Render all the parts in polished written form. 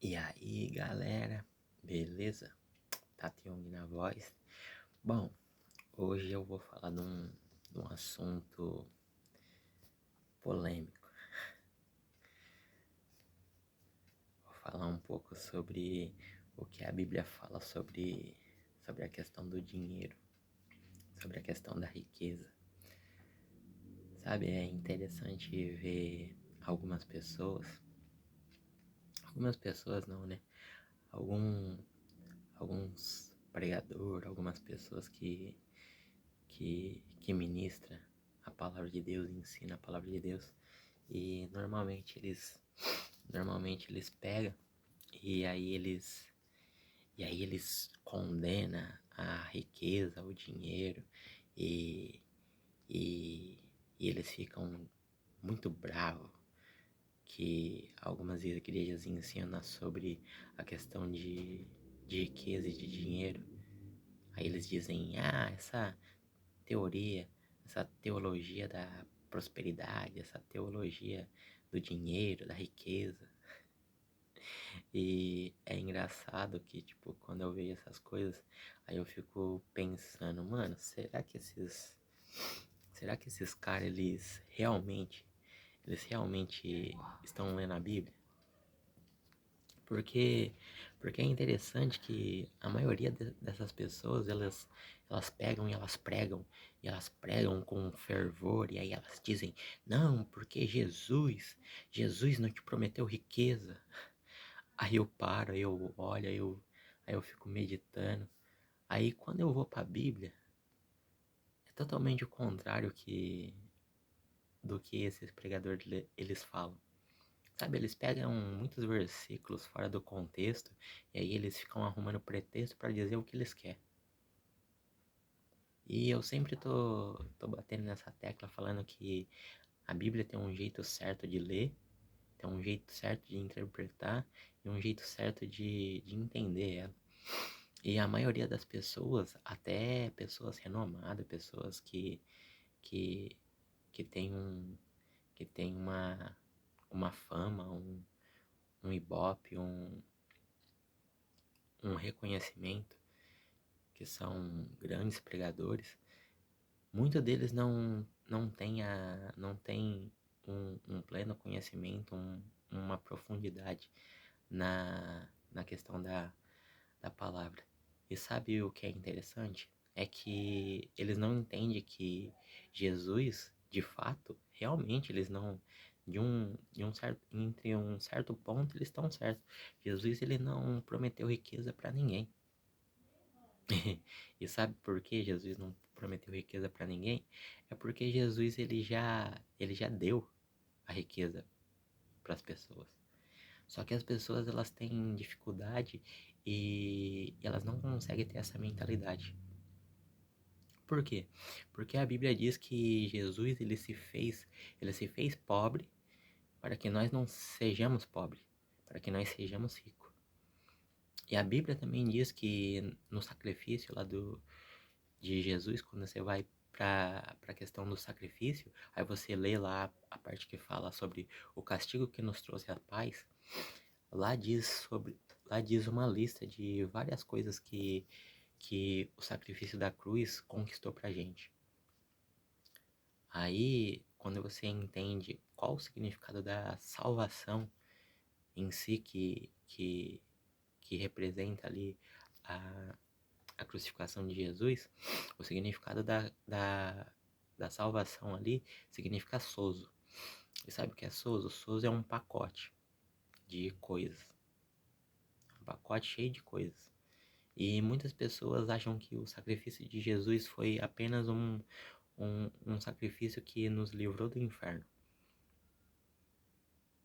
E aí, galera, beleza? Tationg na voz. Bom, hoje eu vou falar de um assunto polêmico. Vou falar um pouco sobre o que a Bíblia fala sobre a questão do dinheiro, sobre a questão da riqueza. Sabe, é interessante ver algumas pessoas não, né? Algum, alguns pregadores, algumas pessoas que ministra a palavra de Deus, ensina a palavra de Deus. E normalmente eles pegam e aí eles condenam a riqueza, o dinheiro e, e, e eles ficam muito bravos que algumas igrejas ensinam sobre a questão de riqueza e de dinheiro. Aí eles dizem, teoria, essa teologia da prosperidade, essa teologia do dinheiro, da riqueza. E é engraçado que, tipo, quando eu vejo essas coisas, aí eu fico pensando, mano, será que esses caras, eles realmente estão lendo a Bíblia? Porque, porque é interessante que a maioria dessas pessoas, elas pegam e elas pregam com fervor, e aí elas dizem, não, porque Jesus não te prometeu riqueza. Aí eu paro, aí eu olho, aí eu fico meditando. Aí quando eu vou pra Bíblia, é totalmente o contrário do que esses pregadores eles falam. Sabe, eles pegam muitos versículos fora do contexto e aí eles ficam arrumando pretexto para dizer o que eles querem. E eu sempre tô batendo nessa tecla falando que a Bíblia tem um jeito certo de ler, tem um jeito certo de interpretar e um jeito certo de entender ela. E a maioria das pessoas, até pessoas renomadas, pessoas que, que tem que tem uma fama, um ibope, um reconhecimento, que são grandes pregadores, muitos deles não tem um pleno conhecimento, uma profundidade na questão da palavra. E sabe o que é interessante? É que eles não entendem que Jesus, de fato, realmente eles não entre um certo ponto eles estão certos. Jesus ele não prometeu riqueza para ninguém. E sabe por que Jesus não prometeu riqueza para ninguém? É porque Jesus ele já deu a riqueza para as pessoas. Só que as pessoas elas têm dificuldade e elas não conseguem ter essa mentalidade. Por quê? Porque a Bíblia diz que Jesus ele se fez pobre para que nós não sejamos pobres, para que nós sejamos ricos. E a Bíblia também diz que no sacrifício lá de Jesus, quando você vai para a questão do sacrifício, aí você lê lá a parte que fala sobre o castigo que nos trouxe a paz. Lá diz uma lista de várias coisas que o sacrifício da cruz conquistou pra gente. Aí, quando você entende qual o significado da salvação em si, que representa ali a, a crucificação de Jesus, o significado da salvação ali significa sozo. E sabe o que é sozo? Sozo é um pacote de coisas. Um pacote cheio de coisas. E muitas pessoas acham que o sacrifício de Jesus foi apenas um sacrifício que nos livrou do inferno,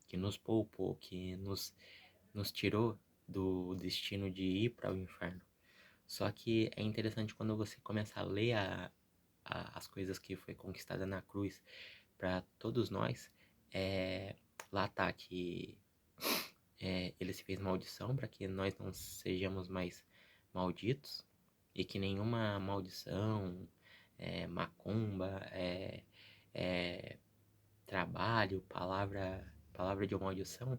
que nos poupou, que nos tirou do destino de ir para o inferno. Só que é interessante quando você começa a ler as coisas que foi conquistada na cruz para todos nós. Lá tá que ele se fez maldição para que nós não sejamos mais malditos e que nenhuma maldição, macumba, trabalho, palavra de maldição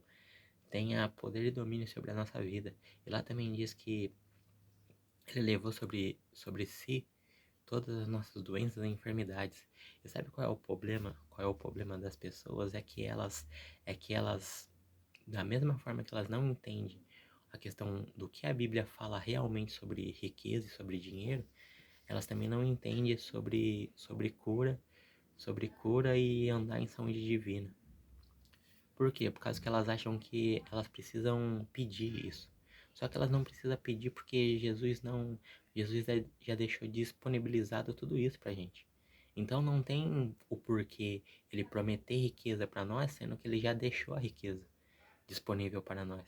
tenha poder e domínio sobre a nossa vida. E lá também diz que ele levou sobre si todas as nossas doenças e enfermidades. E sabe qual é o problema? Qual é o problema das pessoas? É que elas, da mesma forma que elas não entendem a questão do que a Bíblia fala realmente sobre riqueza e sobre dinheiro, elas também não entendem sobre cura e andar em saúde divina. Por quê? Por causa que elas acham que elas precisam pedir isso. Só que elas não precisam pedir porque Jesus já deixou disponibilizado tudo isso pra gente. Então não tem o porquê ele prometer riqueza para nós, sendo que ele já deixou a riqueza disponível para nós.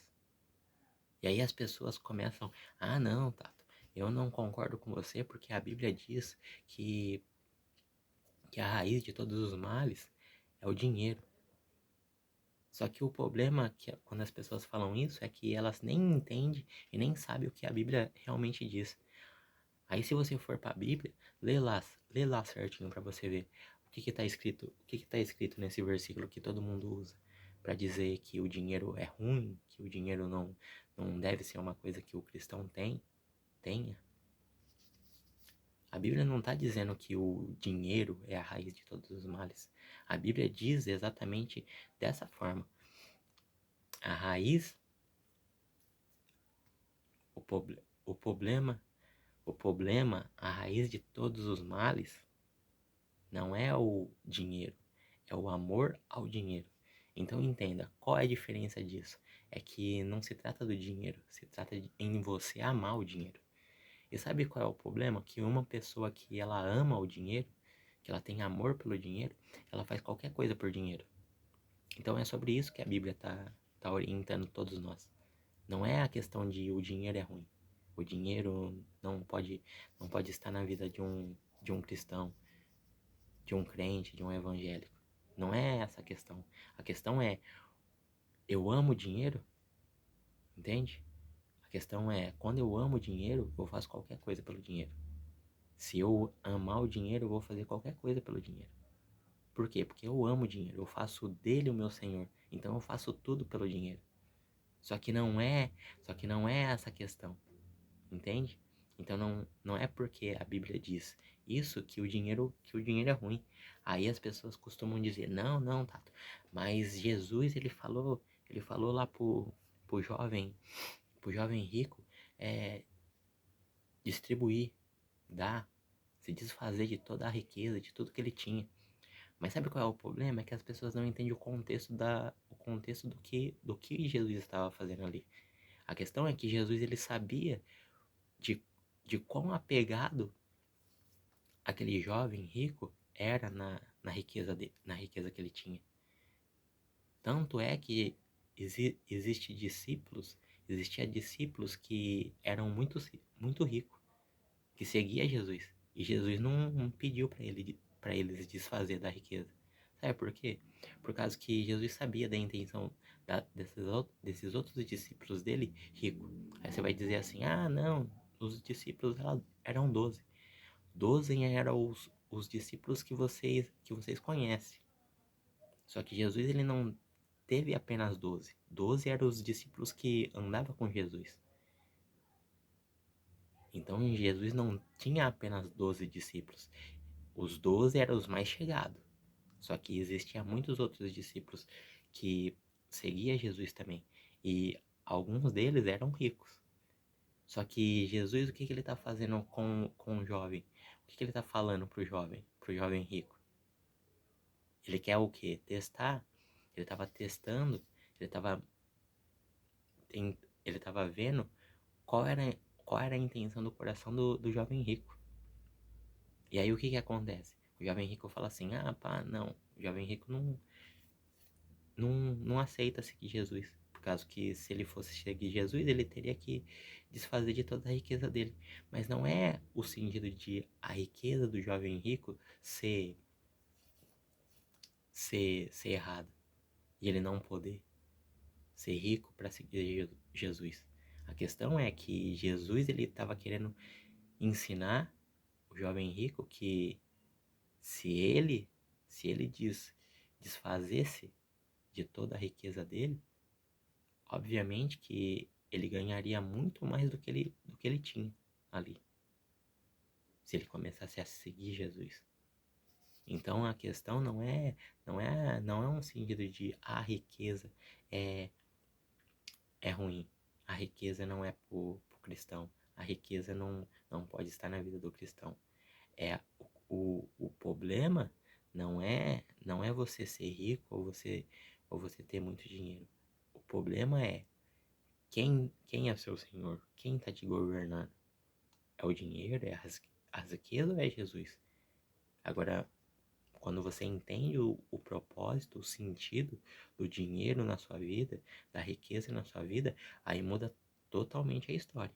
E aí as pessoas começam, ah não, Tato, eu não concordo com você porque a Bíblia diz que a raiz de todos os males é o dinheiro. Só que o problema que quando as pessoas falam isso é que elas nem entendem e nem sabem o que a Bíblia realmente diz. Aí se você for para a Bíblia, lê lá certinho para você ver o que tá escrito nesse versículo que todo mundo usa para dizer que o dinheiro é ruim, que o dinheiro não deve ser uma coisa que o cristão tenha. A Bíblia não está dizendo que o dinheiro é a raiz de todos os males. A Bíblia diz exatamente dessa forma. A raiz, o problema, a raiz de todos os males não é o dinheiro, é o amor ao dinheiro. Então entenda, qual é a diferença disso? É que não se trata do dinheiro, se trata em você amar o dinheiro. E sabe qual é o problema? Que uma pessoa que ela ama o dinheiro, que ela tem amor pelo dinheiro, ela faz qualquer coisa por dinheiro. Então é sobre isso que a Bíblia tá orientando todos nós. Não é a questão de o dinheiro é ruim. O dinheiro não pode estar na vida de um cristão, de um crente, de um evangélico. Não é essa a questão. A questão é, eu amo dinheiro, entende? A questão é, quando eu amo dinheiro, eu faço qualquer coisa pelo dinheiro. Se eu amar o dinheiro, eu vou fazer qualquer coisa pelo dinheiro. Por quê? Porque eu amo o dinheiro, eu faço dele o meu senhor. Então eu faço tudo pelo dinheiro. Só que não é essa a questão. Entende? Então não é porque a Bíblia diz isso que o dinheiro é ruim. Aí as pessoas costumam dizer, não, Tato, mas Jesus ele falou lá pro jovem rico, distribuir, dar, se desfazer de toda a riqueza, de tudo que ele tinha. Mas sabe qual é o problema? É que as pessoas não entendem o contexto do que Jesus estava fazendo ali. A questão é que Jesus ele sabia de, de quão apegado aquele jovem rico era na riqueza que ele tinha. Tanto é que existia discípulos que eram muito ricos, que seguia Jesus. E Jesus não pediu para eles desfazer da riqueza. Sabe por quê? Por causa que Jesus sabia da intenção desses outros discípulos dele rico. Aí você vai dizer assim, ah não, os discípulos eram 12. 12 eram os discípulos que vocês conhecem. Só que Jesus ele não teve apenas 12. 12 eram os discípulos que andavam com Jesus. Então Jesus não tinha apenas 12 discípulos. Os 12 eram os mais chegados. Só que existiam muitos outros discípulos que seguiam Jesus também. E alguns deles eram ricos. Só que Jesus, o que ele está fazendo com o jovem? O que ele está falando pro jovem rico? Ele quer o quê? Testar. Ele estava testando, ele estava ele estava vendo qual era a intenção do coração do jovem rico. E aí o que acontece? O jovem rico fala assim, ah pá, não. O jovem rico não aceita seguir Jesus. Por causa que se ele fosse seguir Jesus, ele teria que desfazer de toda a riqueza dele. Mas não é o sentido de a riqueza do jovem rico ser errada. E ele não poder ser rico para seguir Jesus. A questão é que Jesus ele estava querendo ensinar o jovem rico que se ele desfazesse de toda a riqueza dele, obviamente que ele ganharia muito mais do que ele tinha ali, se ele começasse a seguir Jesus. Então a questão não é um sentido de a riqueza é, é ruim. A riqueza não é pro cristão. A riqueza não pode estar na vida do cristão. O problema não é você ser rico ou você ter muito dinheiro. O problema é quem é seu senhor? Quem está te governando? É o dinheiro? É as riquezas ou é Jesus? Agora, quando você entende o propósito, o sentido do dinheiro na sua vida, da riqueza na sua vida, aí muda totalmente a história.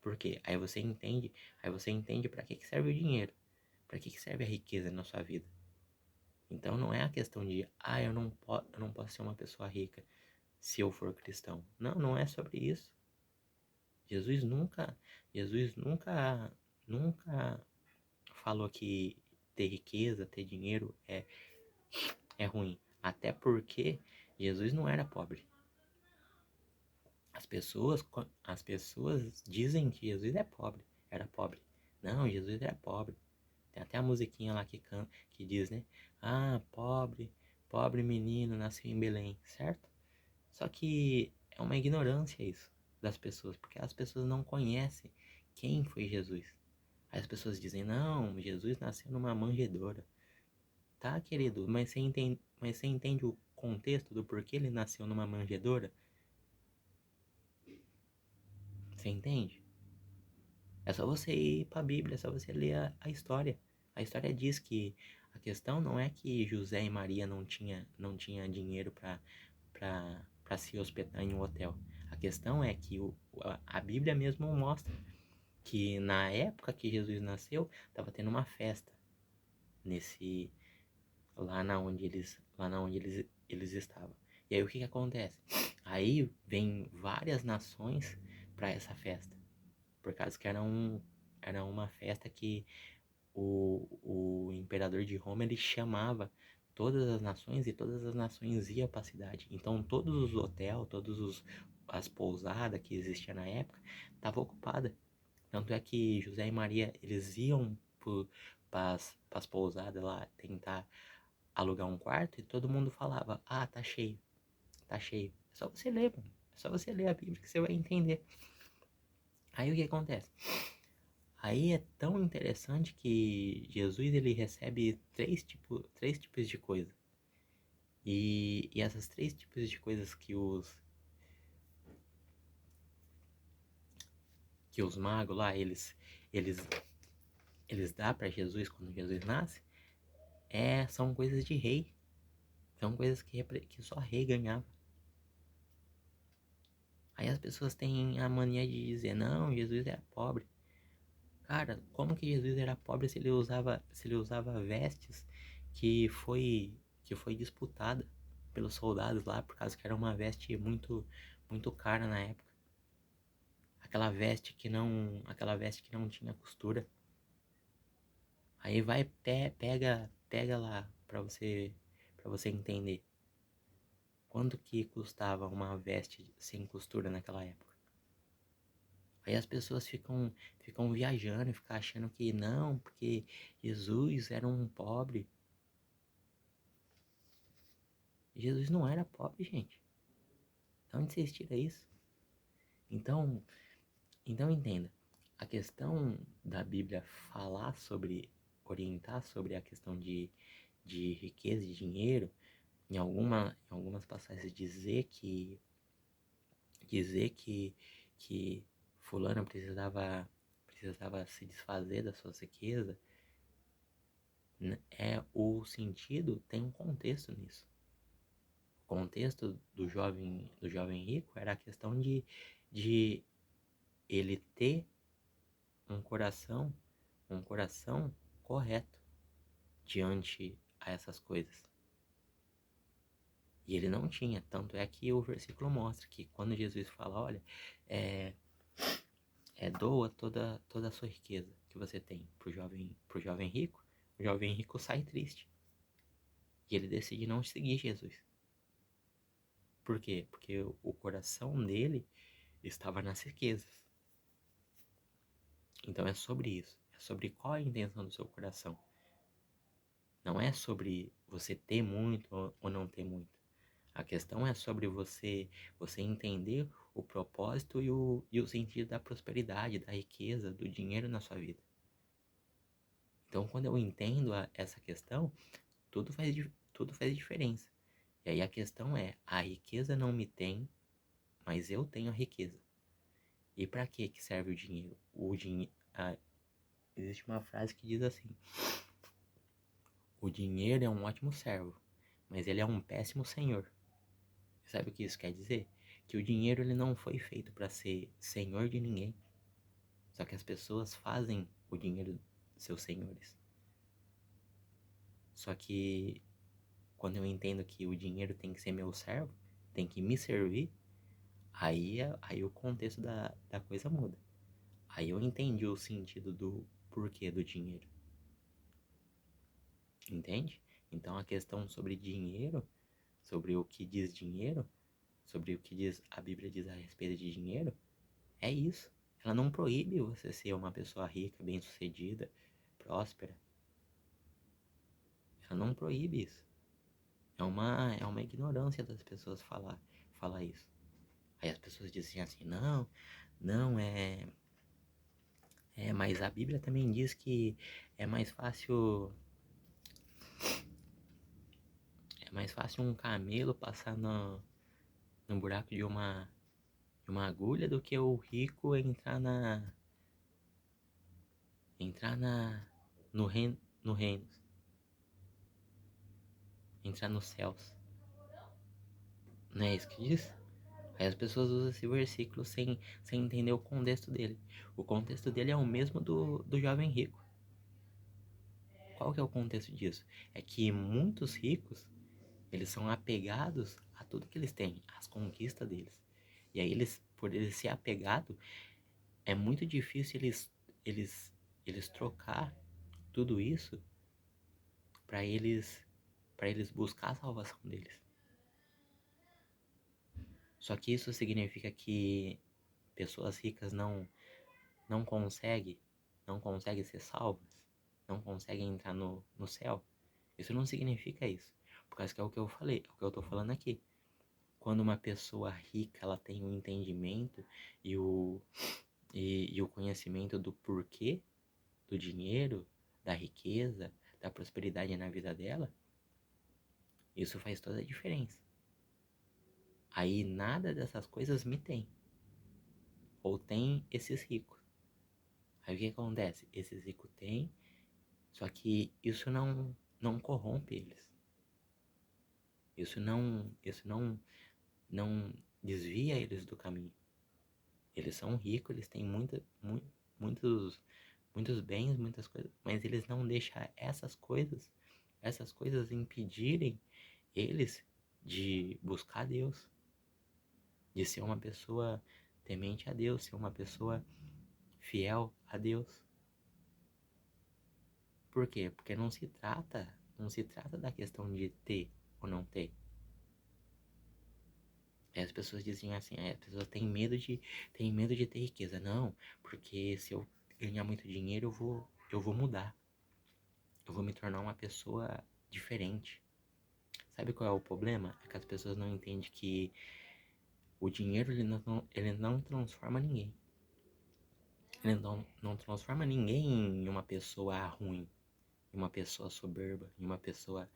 Por quê? Aí você entende para que serve o dinheiro, para que serve a riqueza na sua vida. Então não é a questão de, eu não posso ser uma pessoa rica se eu for cristão. Não, não é sobre isso. Jesus nunca, Jesus nunca falou que ter riqueza, ter dinheiro é ruim. Até porque Jesus não era pobre. As pessoas dizem que Jesus é pobre, era pobre. Não, Jesus era pobre. Tem até a musiquinha lá que canta, que diz, né? Ah, pobre, pobre menino nasceu em Belém, certo? Só que é uma ignorância isso das pessoas, porque as pessoas não conhecem quem foi Jesus. Aí as pessoas dizem, não, Jesus nasceu numa manjedoura. Tá, querido, mas você entende o contexto do porquê ele nasceu numa manjedoura? Você entende? É só você ir para a Bíblia, é só você ler a história. A história diz que a questão não é que José e Maria não tinha dinheiro para se hospedar em um hotel. A questão é que a Bíblia mesmo mostra que na época que Jesus nasceu, estava tendo uma festa nesse lá na onde eles estavam. E aí o que que acontece? Aí vem várias nações para essa festa, por causa que era uma festa que o imperador de Roma ele chamava todas as nações e todas as nações iam para a cidade. Então todos os hotéis, as pousadas que existiam na época estavam ocupadas. Tanto é que José e Maria eles iam para as pousadas lá tentar alugar um quarto e todo mundo falava: Ah, tá cheio, tá cheio. É só você ler, mano. É só você ler a Bíblia que você vai entender. Aí o que acontece? Aí é tão interessante que Jesus ele recebe três tipos de coisa. E essas três tipos de coisas que os magos lá, eles, eles dão para Jesus quando Jesus nasce, são coisas de rei. São coisas que só rei ganhava. Aí as pessoas têm a mania de dizer, não, Jesus era pobre. Cara, como que Jesus era pobre se ele usava vestes que foi disputada pelos soldados lá, por causa que era uma veste muito muito cara na época. Aquela veste que não tinha costura. Aí vai pega lá para você entender. Quanto que custava uma veste sem costura naquela época? Aí as pessoas ficam viajando e ficam achando que não, porque Jesus era um pobre. Jesus não era pobre, gente. De onde vocês tiram isso? Então, então entenda. A questão da Bíblia orientar sobre a questão de riqueza e dinheiro, em algumas passagens dizer que fulano precisava se desfazer da sua riqueza, o sentido tem um contexto nisso. O contexto do jovem rico era a questão de ele ter um coração correto diante a essas coisas. E ele não tinha, tanto é que o versículo mostra que quando Jesus fala, olha, é, doa toda a sua riqueza que você tem pro jovem rico, o jovem rico sai triste. E ele decide não seguir Jesus. Por quê? Porque o coração dele estava nas riquezas. Então é sobre isso. É sobre qual é a intenção do seu coração. Não é sobre você ter muito ou não ter muito. A questão é sobre você entender o propósito e o sentido da prosperidade, da riqueza, do dinheiro na sua vida. Então, quando eu entendo essa questão, tudo faz diferença. E aí a questão é, a riqueza não me tem, mas eu tenho a riqueza. E para que serve o dinheiro? Existe uma frase que diz assim: o dinheiro é um ótimo servo, mas ele é um péssimo senhor. Sabe o que isso quer dizer? Que o dinheiro ele não foi feito para ser senhor de ninguém. Só que as pessoas fazem o dinheiro seus senhores. Só que quando eu entendo que o dinheiro tem que ser meu servo, tem que me servir, aí o contexto da coisa muda. Aí eu entendi o sentido do porquê do dinheiro. Entende? Então a questão sobre dinheiro, sobre o que diz dinheiro, sobre o que a Bíblia diz a respeito de dinheiro, é isso. Ela não proíbe você ser uma pessoa rica, bem-sucedida, próspera. Ela não proíbe isso. É uma ignorância das pessoas falar isso. Aí as pessoas dizem assim, não, mas a Bíblia também diz que é mais fácil, um camelo passar no buraco de uma agulha do que o rico entrar no reino, no reino, entrar nos céus. Não é isso que diz? Aí as pessoas usam esse versículo sem entender o contexto dele. O contexto dele é o mesmo do jovem rico. Qual que é o contexto disso? É que muitos ricos, eles são apegados a tudo que eles têm, às conquistas deles. E aí por eles ser apegados, é muito difícil eles trocar tudo isso para eles buscar a salvação deles. Só que isso significa que pessoas ricas não conseguem ser salvas, não conseguem entrar no céu. Isso não significa isso, por causa que é o que eu falei, é o que eu tô falando aqui. Quando uma pessoa rica ela tem o entendimento e o conhecimento do porquê do dinheiro, da riqueza, da prosperidade na vida dela, isso faz toda a diferença. Aí nada dessas coisas me tem. Ou tem esses ricos. Aí o que acontece? Esses ricos têm, só que isso não corrompe eles. Isso não desvia eles do caminho. Eles são ricos, eles têm muitos, muitos bens, muitas coisas, mas eles não deixam essas coisas impedirem eles de buscar Deus, de ser uma pessoa temente a Deus, ser uma pessoa fiel a Deus. Por quê? Porque não se trata da questão de ter ou não ter. Aí as pessoas dizem assim, as pessoas têm medo de ter riqueza. Não, porque se eu ganhar muito dinheiro, eu vou mudar. Eu vou me tornar uma pessoa diferente. Sabe qual é o problema? É que as pessoas não entendem que o dinheiro ele não transforma ninguém. Ele não transforma ninguém em uma pessoa ruim, em uma pessoa soberba, em uma pessoa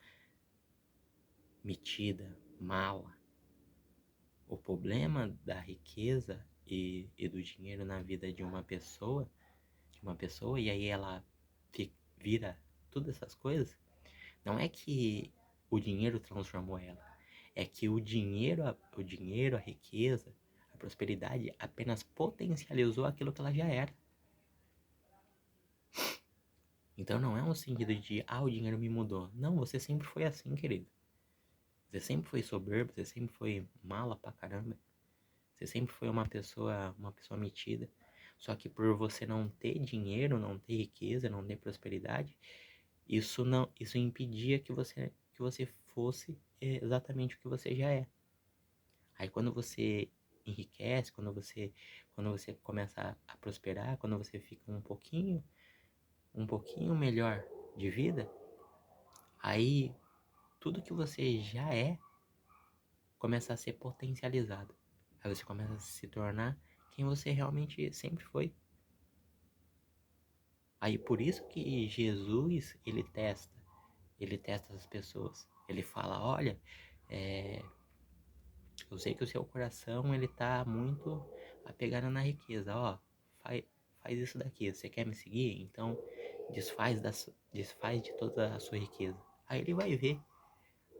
metida, mala. O problema da riqueza e do dinheiro na vida de uma pessoa, e aí ela vira todas essas coisas, não é que o dinheiro transformou ela, é que o dinheiro, a riqueza, a prosperidade apenas potencializou aquilo que ela já era. Então não é um sentido de, o dinheiro me mudou. Não, você sempre foi assim, querido. Você sempre foi soberbo, você sempre foi mala pra caramba. Você sempre foi uma pessoa metida. Só que por você não ter dinheiro, não ter riqueza, não ter prosperidade, isso impedia que você fosse exatamente o que você já é. Aí quando você enriquece, quando você começa a prosperar, quando você fica um pouquinho melhor de vida, aí tudo que você já é começa a ser potencializado. Aí você começa a se tornar quem você realmente sempre foi. Aí por isso que Jesus, ele testa as pessoas. Ele fala, olha, é, eu sei que o seu coração, ele tá muito apegado na riqueza, ó, faz, faz isso daqui, você quer me seguir? Então desfaz de toda a sua riqueza. Aí ele vai ver,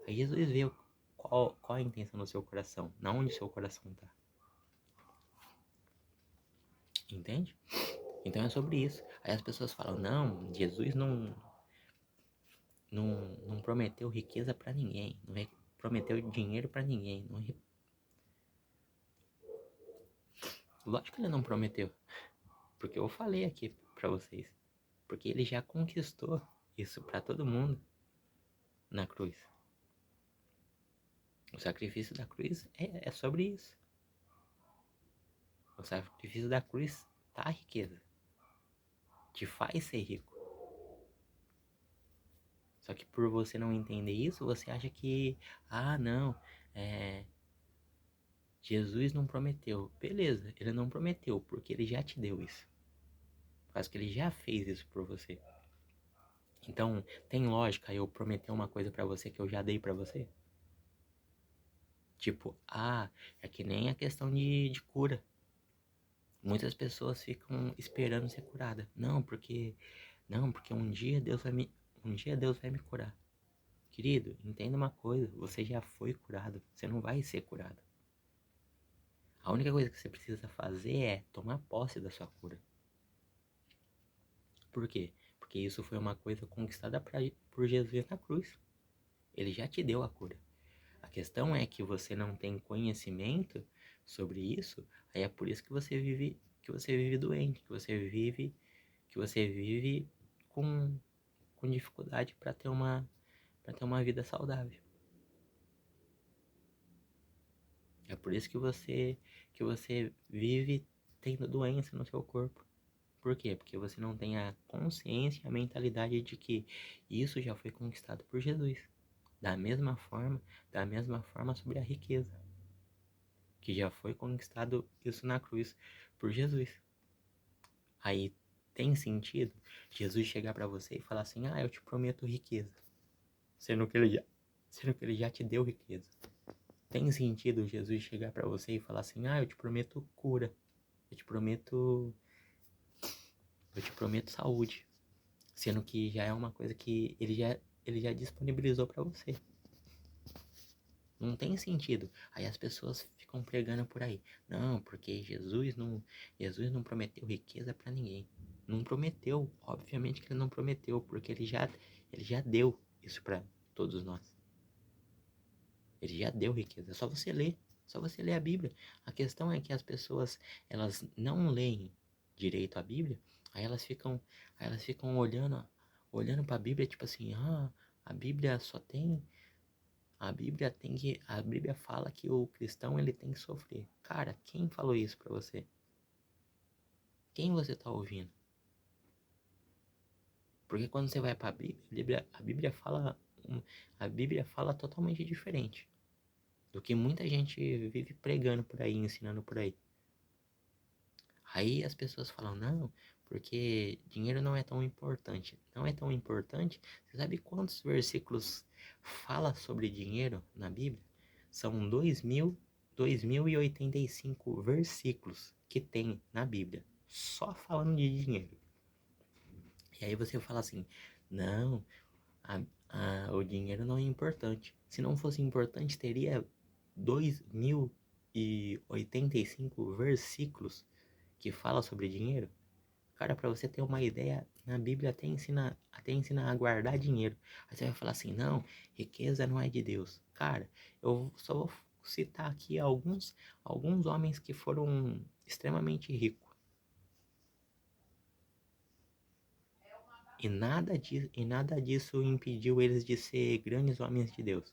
aí Jesus vê qual a intenção do seu coração, na onde seu coração tá. Entende? Então é sobre isso. Aí as pessoas falam, não, Jesus não prometeu riqueza pra ninguém, não prometeu dinheiro pra ninguém. Não, lógico que ele não prometeu, porque eu falei aqui pra vocês. Porque ele já conquistou isso pra todo mundo na cruz. O sacrifício da cruz é sobre isso. O sacrifício da cruz tá a riqueza. Te faz ser rico. Só que por você não entender isso, você acha que, ah, não, Jesus não prometeu. Beleza, ele não prometeu, porque ele já te deu isso. Por causa que ele já fez isso por você. Então, tem lógica eu prometer uma coisa pra você que eu já dei pra você? Tipo, é que nem a questão de cura. Muitas pessoas ficam esperando ser curada. Não, porque um dia Deus vai me curar. Querido, entenda uma coisa, você já foi curado, você não vai ser curado. A única coisa que você precisa fazer é tomar posse da sua cura. Por quê? Porque isso foi uma coisa conquistada por Jesus na cruz. Ele já te deu a cura. A questão é que você não tem conhecimento sobre isso, aí é por isso que você vive doente, que você vive com dificuldade para ter uma vida saudável. É por isso que você vive tendo doença no seu corpo. Por quê? Porque você não tem a consciência e a mentalidade de que isso já foi conquistado por Jesus. Da mesma forma sobre a riqueza, que já foi conquistado isso na cruz por Jesus. Aí tem sentido Jesus chegar para você e falar assim, eu te prometo riqueza, sendo que ele já te deu riqueza. Tem sentido Jesus chegar para você e falar assim, eu te prometo cura, eu te prometo saúde, sendo que já é uma coisa que ele já disponibilizou para você. Não tem sentido. Aí as pessoas ficam pregando por aí. Não, porque Jesus não prometeu riqueza para ninguém. Não prometeu. Obviamente que ele não prometeu, porque ele já deu isso para todos nós. Ele já deu riqueza. É só você ler. Só você ler a Bíblia. A questão é que as pessoas, elas não leem direito a Bíblia. Aí elas ficam olhando para a Bíblia, tipo assim, a Bíblia só tem a Bíblia fala que o cristão ele tem que sofrer. Cara, quem falou isso pra você? Quem você tá ouvindo? Porque quando você vai pra Bíblia, a Bíblia fala totalmente diferente do que muita gente vive pregando por aí, ensinando por aí. Aí as pessoas falam, não, porque dinheiro não é tão importante. Não é tão importante? Você sabe quantos versículos fala sobre dinheiro na Bíblia? São 2085 versículos que tem na Bíblia, só falando de dinheiro. E aí você fala assim, não, o dinheiro não é importante. Se não fosse importante, teria 2085 versículos que fala sobre dinheiro. Cara, pra você ter uma ideia, na Bíblia até ensina a guardar dinheiro. Aí você vai falar assim, não, riqueza não é de Deus. Cara, eu só vou citar aqui alguns homens que foram extremamente ricos. E nada disso impediu eles de ser grandes homens de Deus.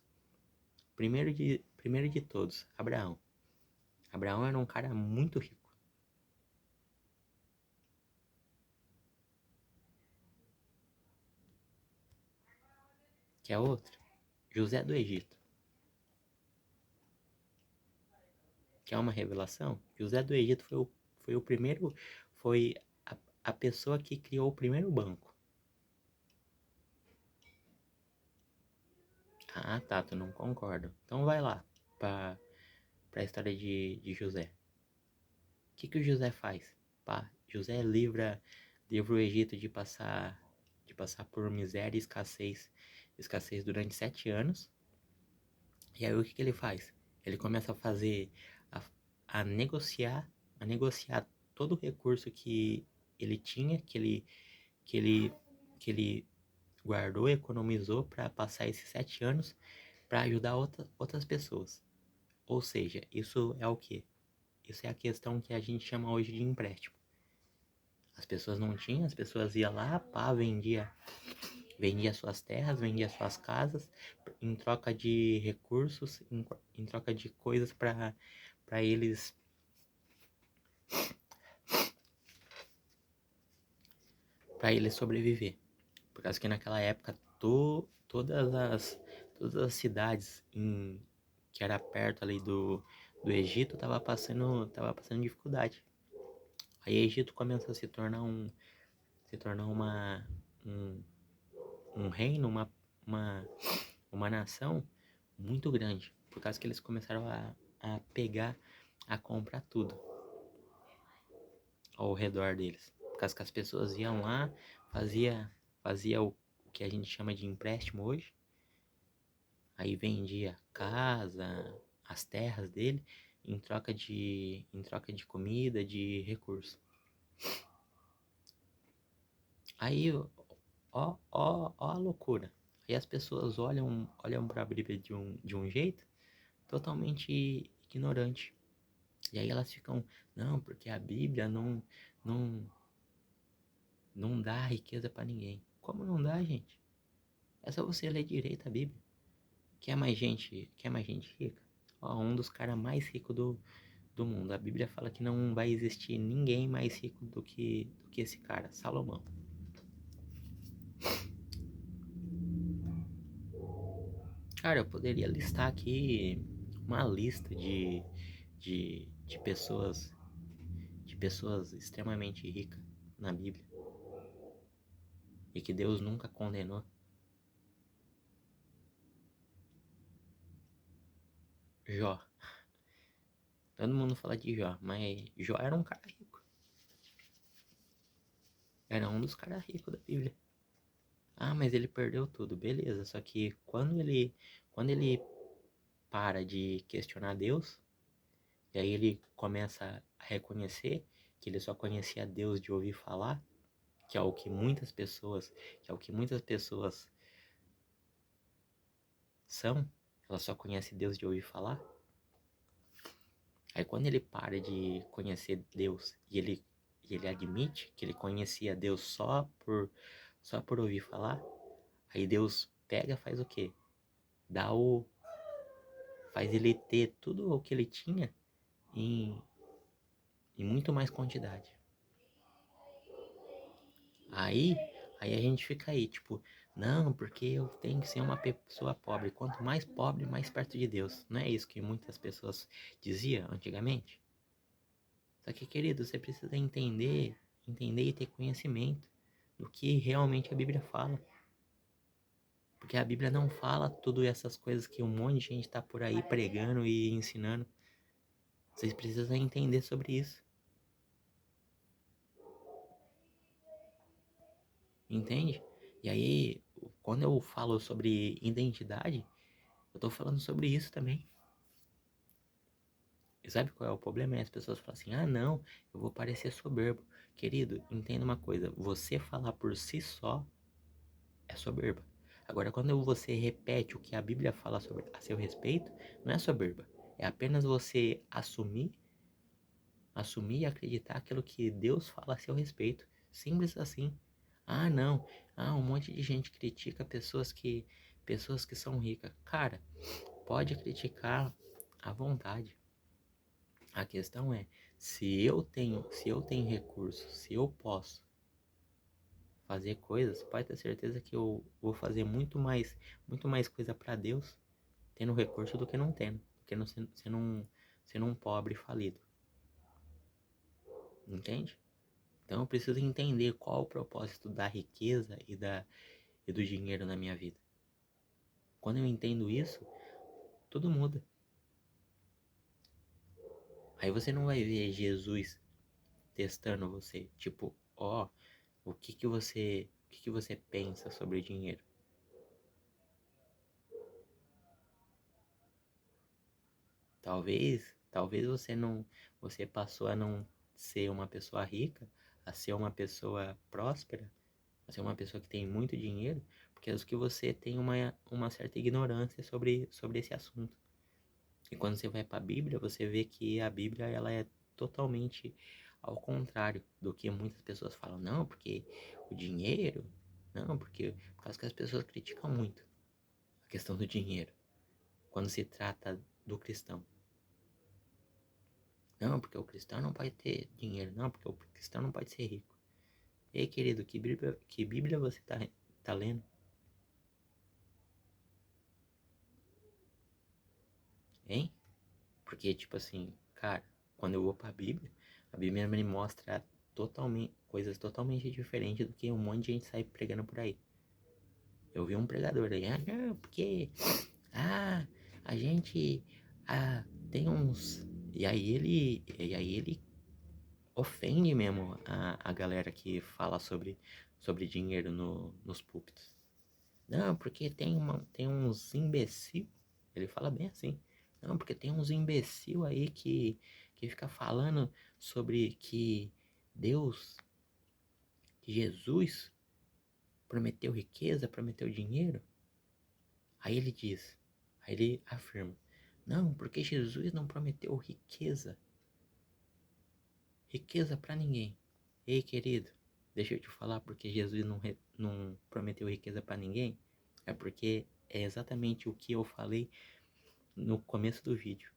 Primeiro de todos, Abraão. Abraão era um cara muito rico. Que é outro. José do Egito. Que é uma revelação. José do Egito foi o primeiro. Foi a pessoa que criou o primeiro banco. Ah, tá, tu não concorda. Então vai lá pra história de José. O que o José faz? Pá, José livra o Egito de passar por miséria e escassez durante 7 anos. E aí o que ele faz? Ele começa a fazer, a, a negociar, a negociar todo o recurso que ele tinha, que ele, que ele guardou, economizou para passar esses 7 anos para ajudar outras pessoas. Ou seja, isso é o quê? Isso é a questão que a gente chama hoje de empréstimo. As pessoas não tinham, as pessoas iam lá, pá, vendia suas terras, vendia suas casas, em troca de recursos, em troca de coisas para eles sobreviver. Por causa que naquela época todas as cidades que era perto ali do Egito tava passando dificuldade. Aí o Egito começou a se tornar um, um reino, uma, uma nação muito grande. Por causa que eles começaram a pegar, a comprar tudo ao redor deles. Por causa que as pessoas iam lá, fazia o que a gente chama de empréstimo hoje. Aí vendia casa, as terras dele, em troca de comida, de recurso. Aí, ó a loucura. Aí as pessoas olham para a Bíblia de um jeito totalmente ignorante. E aí elas ficam, não, porque a Bíblia não, não dá riqueza para ninguém. Como não dá, gente? É só você ler direito a Bíblia. Quer mais gente rica? Ó, um dos caras mais ricos do mundo. A Bíblia fala que não vai existir ninguém mais rico do que esse cara, Salomão. Cara, eu poderia listar aqui uma lista de pessoas extremamente ricas na Bíblia e que Deus nunca condenou. Jó. Todo mundo fala de Jó, mas Jó era um cara rico. Era um dos caras ricos da Bíblia. Ah, mas ele perdeu tudo, beleza. Só que quando ele para de questionar Deus, e aí ele começa a reconhecer que ele só conhecia Deus de ouvir falar, que é o que muitas pessoas, que é o que muitas pessoas são, ela só conhece Deus de ouvir falar. Aí quando ele para de conhecer Deus e ele admite que ele conhecia Deus só por ouvir falar, aí Deus pega, faz o quê? Faz ele ter tudo o que ele tinha em, em muito mais quantidade. Aí a gente fica aí, tipo, não, porque eu tenho que ser uma pessoa pobre. Quanto mais pobre, mais perto de Deus. Não é isso que muitas pessoas diziam antigamente? Só que, querido, você precisa entender e ter conhecimento do que realmente a Bíblia fala. Porque a Bíblia não fala tudo essas coisas que um monte de gente está por aí pregando e ensinando. Vocês precisam entender sobre isso. Entende? E aí, quando eu falo sobre identidade, eu tô falando sobre isso também. E sabe qual é o problema? As pessoas falam assim, ah não, eu vou parecer soberbo. Querido, entenda uma coisa, você falar por si só é soberba. Agora, quando você repete o que a Bíblia fala a seu respeito, não é soberba. É apenas você assumir e acreditar aquilo que Deus fala a seu respeito. Simples assim. Ah, não. Ah, um monte de gente critica pessoas que são ricas. Cara, pode criticar à vontade. A questão é, se eu tenho recursos, se eu posso fazer coisas, pode ter certeza que eu vou fazer muito mais coisa para Deus tendo recurso do que não tendo, do que não sendo um pobre falido. Entende? Então eu preciso entender qual o propósito da riqueza e do dinheiro na minha vida. Quando eu entendo isso, tudo muda. Aí você não vai ver Jesus testando você, tipo, ó, o que que você pensa sobre o dinheiro? Talvez você passou a não ser uma pessoa rica, a ser uma pessoa próspera, a ser uma pessoa que tem muito dinheiro, porque é que você tem uma certa ignorância sobre esse assunto. E quando você vai para a Bíblia, você vê que a Bíblia ela é totalmente ao contrário do que muitas pessoas falam. Não, porque o dinheiro, não, porque por causa que as pessoas criticam muito a questão do dinheiro quando se trata do cristão. Não, porque o cristão não pode ter dinheiro. Não, porque o cristão não pode ser rico. Ei, querido, que Bíblia você tá lendo? Hein? Porque, tipo assim, cara, quando eu vou pra Bíblia, a Bíblia me mostra coisas totalmente diferentes do que um monte de gente sai pregando por aí. Eu vi um pregador aí, não, porque, ah, a gente, tem uns... E aí ele ofende mesmo a galera que fala sobre dinheiro nos púlpitos. Não, porque tem uns imbecil. Ele fala bem assim. Não, porque tem uns imbecil aí que fica falando sobre que Deus, que Jesus prometeu riqueza, prometeu dinheiro. Aí ele diz, aí ele afirma, não, porque Jesus não prometeu riqueza para ninguém. Ei, querido, deixa eu te falar porque Jesus não prometeu riqueza para ninguém. É porque é exatamente o que eu falei no começo do vídeo.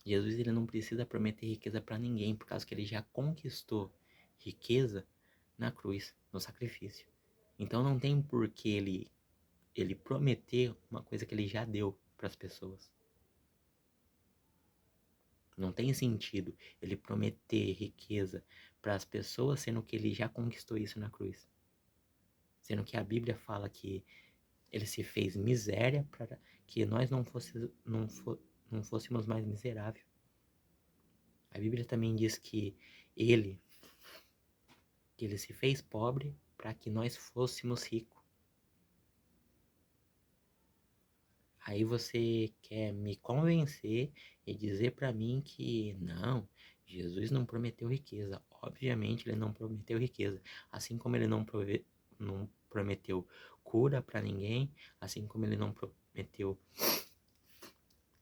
Jesus ele não precisa prometer riqueza para ninguém, por causa que ele já conquistou riqueza na cruz, no sacrifício. Então não tem por que ele prometer uma coisa que ele já deu para as pessoas. Não tem sentido ele prometer riqueza para as pessoas, sendo que ele já conquistou isso na cruz. Sendo que a Bíblia fala que ele se fez miséria para que nós não fôssemos mais miseráveis. A Bíblia também diz ele, que ele se fez pobre para que nós fôssemos ricos. Aí você quer me convencer e dizer para mim que não, Jesus não prometeu riqueza. Obviamente ele não prometeu riqueza, assim como ele não prometeu cura para ninguém, assim como ele não prometeu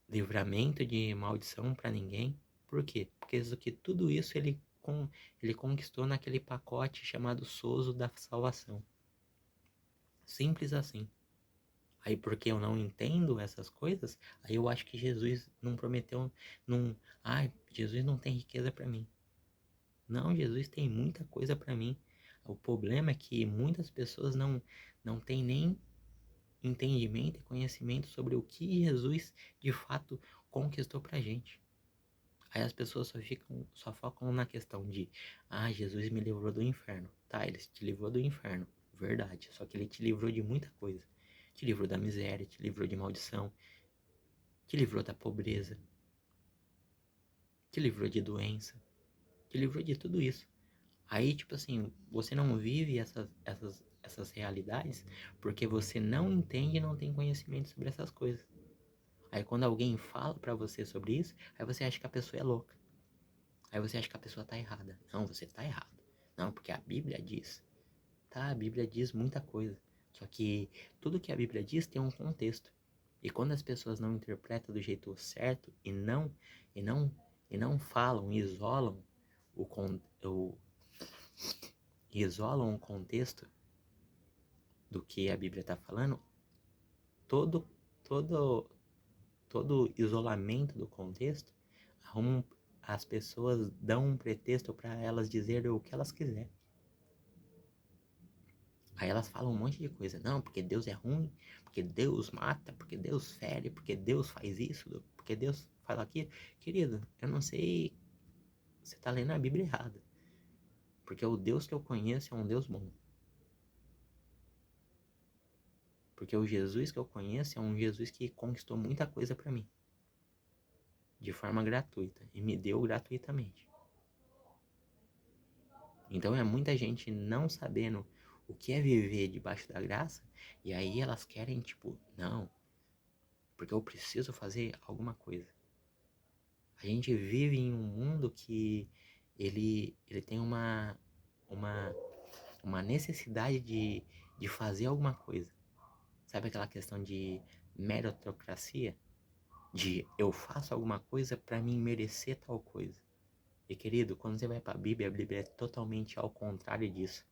livramento de maldição para ninguém. Por quê? Porque tudo isso ele conquistou naquele pacote chamado sozo da salvação. Simples assim. Aí porque eu não entendo essas coisas, aí eu acho que Jesus não prometeu, não, Jesus não tem riqueza para mim. Não, Jesus tem muita coisa para mim. O problema é que muitas pessoas não têm nem entendimento e conhecimento sobre o que Jesus de fato conquistou pra gente. Aí as pessoas só focam na questão de, Jesus me livrou do inferno. Tá, ele te livrou do inferno, verdade. Só que ele te livrou de muita coisa. Te livrou da miséria, te livrou de maldição, te livrou da pobreza, te livrou de doença, te livrou de tudo isso. Aí, tipo assim, você não vive essas realidades porque você não entende e não tem conhecimento sobre essas coisas. Aí quando alguém fala pra você sobre isso, aí você acha que a pessoa é louca. Aí você acha que a pessoa tá errada. Não, você tá errado. Não, porque a Bíblia diz. Tá, a Bíblia diz muita coisa. Só que tudo que a Bíblia diz tem um contexto. E quando as pessoas não interpretam do jeito certo e não e não falam, o, o isolam o contexto do que a Bíblia está falando, todo todo todo isolamento do contexto arruma as pessoas dão um pretexto para elas dizerem o que elas quiserem. Aí elas falam um monte de coisa. Não, porque Deus é ruim, porque Deus mata, porque Deus fere, porque Deus faz isso, porque Deus faz aquilo. Querido, eu não sei, você tá lendo a Bíblia errada. Porque o Deus que eu conheço é um Deus bom. Porque o Jesus que eu conheço é um Jesus que conquistou muita coisa para mim. De forma gratuita. E me deu gratuitamente. Então é muita gente não sabendo o que é viver debaixo da graça. E aí elas querem, tipo, não, porque eu preciso fazer alguma coisa. A gente vive em um mundo que ele tem uma necessidade de fazer alguma coisa. Sabe aquela questão de meritocracia? De eu faço alguma coisa para mim merecer tal coisa. E querido, quando você vai para a Bíblia é totalmente ao contrário disso.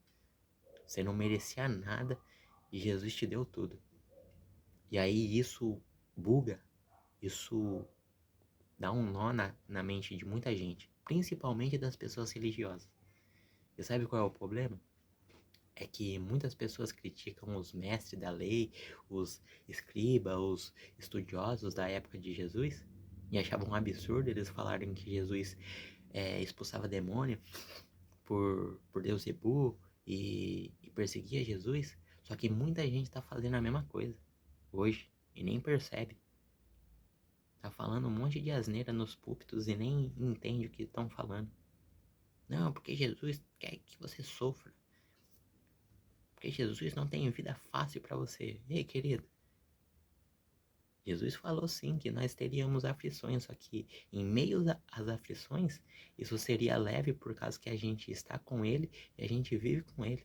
Você não merecia nada e Jesus te deu tudo. E aí isso buga, isso dá um nó na mente de muita gente, principalmente das pessoas religiosas. E sabe qual é o problema? É que muitas pessoas criticam os mestres da lei, os escribas, os estudiosos da época de Jesus, e achavam um absurdo eles falarem que Jesus expulsava demônio por Deus e perseguia Jesus. Só que muita gente está fazendo a mesma coisa hoje e nem percebe. Tá falando um monte de asneira nos púlpitos e nem entende o que estão falando. Não, porque Jesus quer que você sofra. Porque Jesus não tem vida fácil para você. Ei, querido. Jesus falou sim que nós teríamos aflições, só que em meio às aflições, isso seria leve por causa que a gente está com Ele e a gente vive com Ele.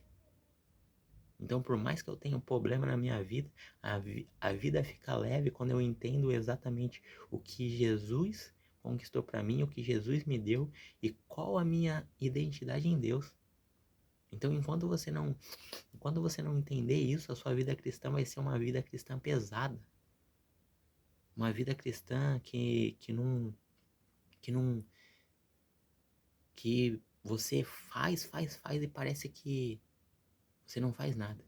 Então, por mais que eu tenha um problema na minha vida, a vida fica leve quando eu entendo exatamente o que Jesus conquistou para mim, o que Jesus me deu e qual a minha identidade em Deus. Então, enquanto você não entender isso, a sua vida cristã vai ser uma vida cristã pesada. Uma vida cristã que você faz e parece que você não faz nada.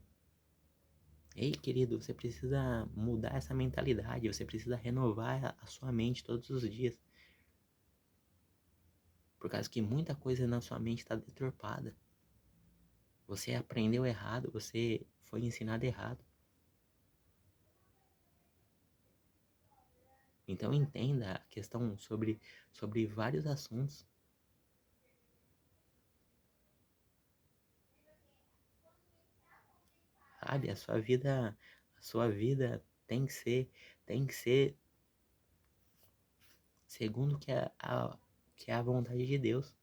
Ei, querido, você precisa mudar essa mentalidade, você precisa renovar a sua mente todos os dias. Por causa que muita coisa na sua mente está deturpada. Você aprendeu errado, você foi ensinado errado. Então entenda a questão sobre vários assuntos. Sabe, a sua vida tem que ser segundo que é a vontade de Deus.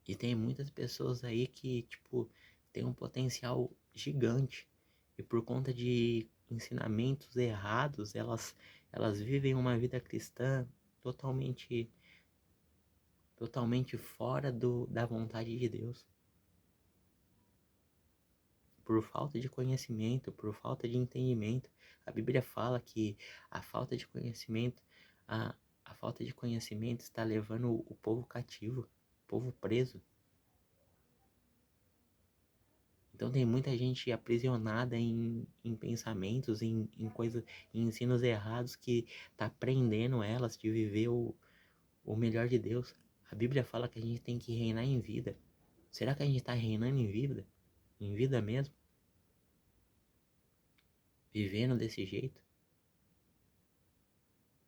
E tem muitas pessoas aí que, tipo, tem um potencial gigante. E por conta de ensinamentos errados, elas vivem uma vida cristã totalmente, totalmente fora da vontade de Deus. Por falta de conhecimento, por falta de entendimento. A Bíblia fala que a falta de conhecimento, a falta de conhecimento está levando o povo cativo, o povo preso. Então tem muita gente aprisionada em pensamentos, em coisas, em ensinos errados que tá prendendo elas de viver o melhor de Deus. A Bíblia fala que a gente tem que reinar em vida. Será que a gente está reinando em vida? Em vida mesmo? Vivendo desse jeito?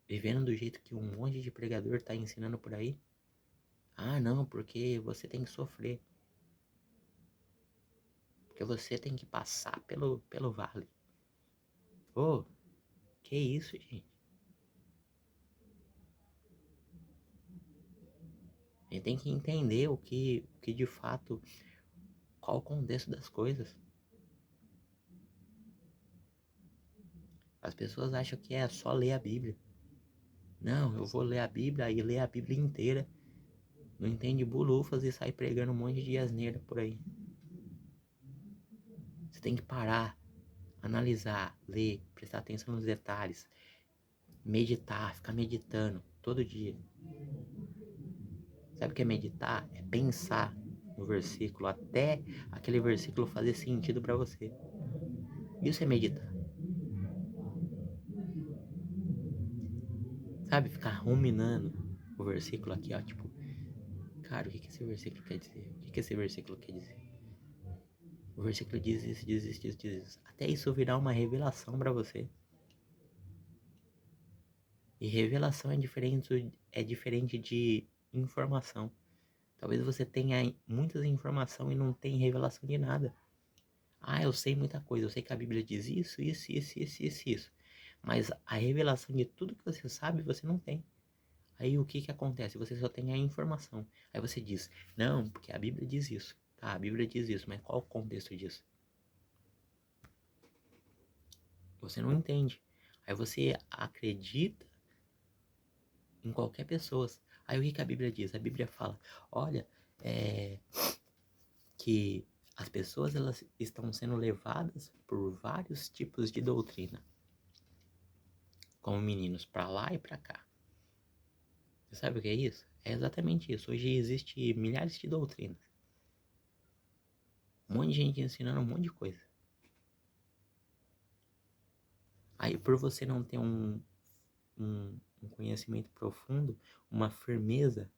Vivendo do jeito que um monte de pregador tá ensinando por aí? Ah, não, porque você tem que sofrer. Porque você tem que passar pelo vale. Ô, que isso, gente? A gente tem que entender o que de fato, qual o contexto das coisas. As pessoas acham que é só ler a Bíblia. Não, eu vou ler a Bíblia e ler a Bíblia inteira. Não entende bulufas e sai pregando um monte de asneira por aí. Você tem que parar, analisar, ler, prestar atenção nos detalhes, meditar, ficar meditando todo dia. Sabe o que é meditar? É pensar no versículo até aquele versículo fazer sentido para você. Isso é meditar. Sabe? Ficar ruminando o versículo aqui, ó. Tipo, cara, o que esse versículo quer dizer? O que esse versículo quer dizer? O versículo diz isso, diz isso, diz isso. Até isso virar uma revelação para você. E revelação é diferente de informação. Talvez você tenha muitas informações e não tenha revelação de nada. Ah, eu sei muita coisa, eu sei que a Bíblia diz isso, isso, isso, isso, isso, isso. Mas a revelação de tudo que você sabe, você não tem. Aí o que que acontece? Você só tem a informação. Aí você diz, não, porque a Bíblia diz isso. Tá, a Bíblia diz isso, mas qual o contexto disso? Você não entende. Aí você acredita em qualquer pessoa. Aí o que que a Bíblia diz? A Bíblia fala, olha, que as pessoas elas estão sendo levadas por vários tipos de doutrina, como meninos para lá e para cá. Você sabe o que é isso? É exatamente isso. Hoje existe milhares de doutrinas. Um monte de gente ensinando um monte de coisa. Aí por você não ter um conhecimento profundo, uma firmeza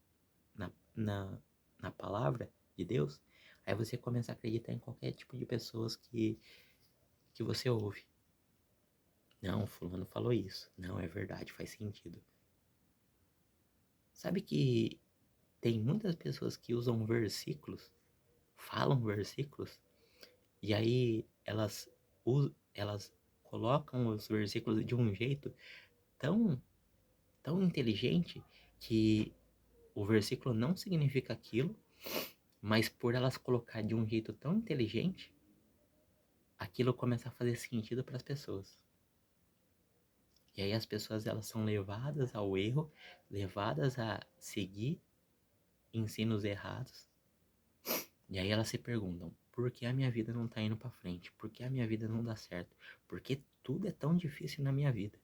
na, na palavra de Deus, aí você começa a acreditar em qualquer tipo de pessoas que você ouve. Não, fulano falou isso. Não, é verdade, faz sentido. Sabe que tem muitas pessoas que usam versículos, falam versículos, e aí elas colocam os versículos de um jeito tão, tão inteligente que o versículo não significa aquilo, mas por elas colocar de um jeito tão inteligente, aquilo começa a fazer sentido para as pessoas. E aí as pessoas elas são levadas ao erro, levadas a seguir ensinos errados. E aí elas se perguntam, por que a minha vida não tá indo para frente? Por que a minha vida não dá certo? Por que tudo é tão difícil na minha vida?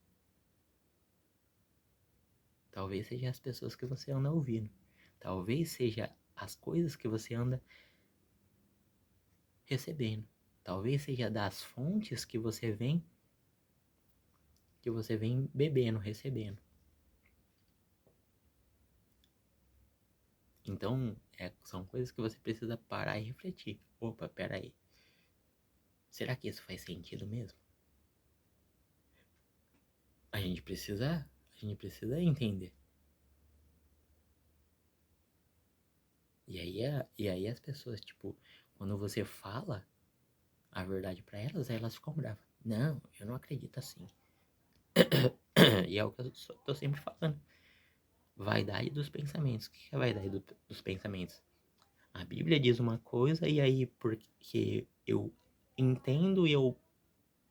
Talvez seja as pessoas que você anda ouvindo. Talvez seja as coisas que você anda recebendo. Talvez seja das fontes que você vem bebendo, recebendo. Então, são coisas que você precisa parar e refletir. Opa, peraí. Será que isso faz sentido mesmo? A gente precisa entender. E aí as pessoas, tipo, quando você fala a verdade pra elas, aí elas ficam bravas. Não, eu não acredito assim. E é o que eu tô sempre falando. Vaidade dos pensamentos. O que é vaidade dos pensamentos? A Bíblia diz uma coisa e aí porque eu entendo e eu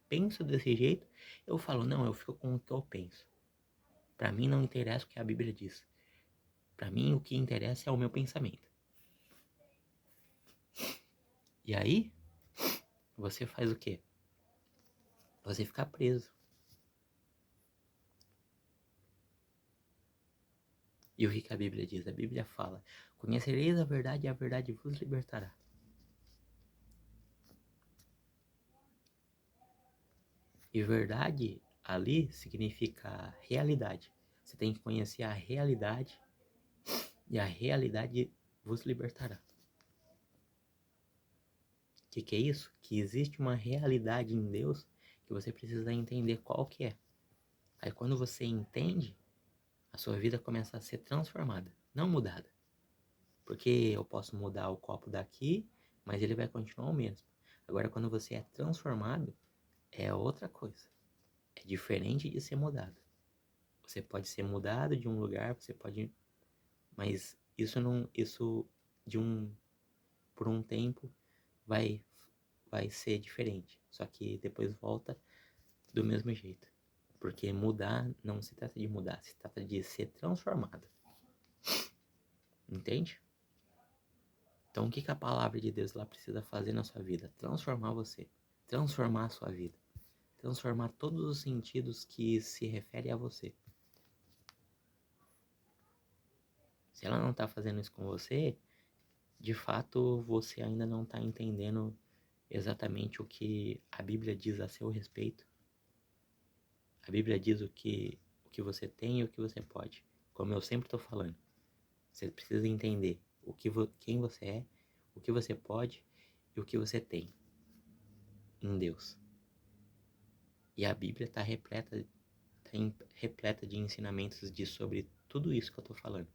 penso desse jeito, eu falo, não, eu fico com o que eu penso. Pra mim não interessa o que a Bíblia diz. Pra mim o que interessa é o meu pensamento. E aí, você faz o quê? Você fica preso. E o que a Bíblia diz? A Bíblia fala, conhecereis a verdade e a verdade vos libertará. E verdade ali significa realidade. Você tem que conhecer a realidade e a realidade vos libertará. O que é isso? Que existe uma realidade em Deus que você precisa entender qual que é. Aí quando você entende, a sua vida começa a ser transformada, não mudada. Porque eu posso mudar o copo daqui, mas ele vai continuar o mesmo. Agora quando você é transformado, é outra coisa. É diferente de ser mudado. Você pode ser mudado de um lugar, você pode, mas isso de por um tempo vai vai ser diferente. Só que depois volta do mesmo jeito. Porque mudar não se trata de mudar, se trata de ser transformado. Entende? Então o que a palavra de Deus lá precisa fazer na sua vida? Transformar você, transformar a sua vida, transformar todos os sentidos que se referem a você. Se ela não está fazendo isso com você, de fato você ainda não está entendendo exatamente o que a Bíblia diz a seu respeito. A Bíblia diz o que você tem e o que você pode. Como eu sempre estou falando, você precisa entender quem você é, o que você pode e o que você tem em Deus. E a Bíblia está repleta de ensinamentos sobre tudo isso que eu estou falando.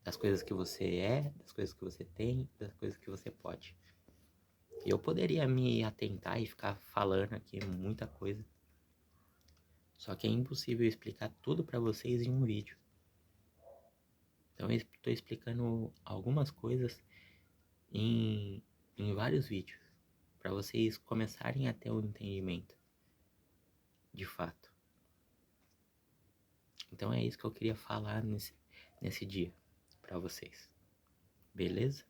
Das coisas que você é, das coisas que você tem, das coisas que você pode. E eu poderia me atentar e ficar falando aqui muita coisa. Só que é impossível explicar tudo para vocês em um vídeo. Então eu estou explicando algumas coisas em vários vídeos. Para vocês começarem a ter o entendimento. De fato. Então é isso que eu queria falar nesse dia para vocês. Beleza?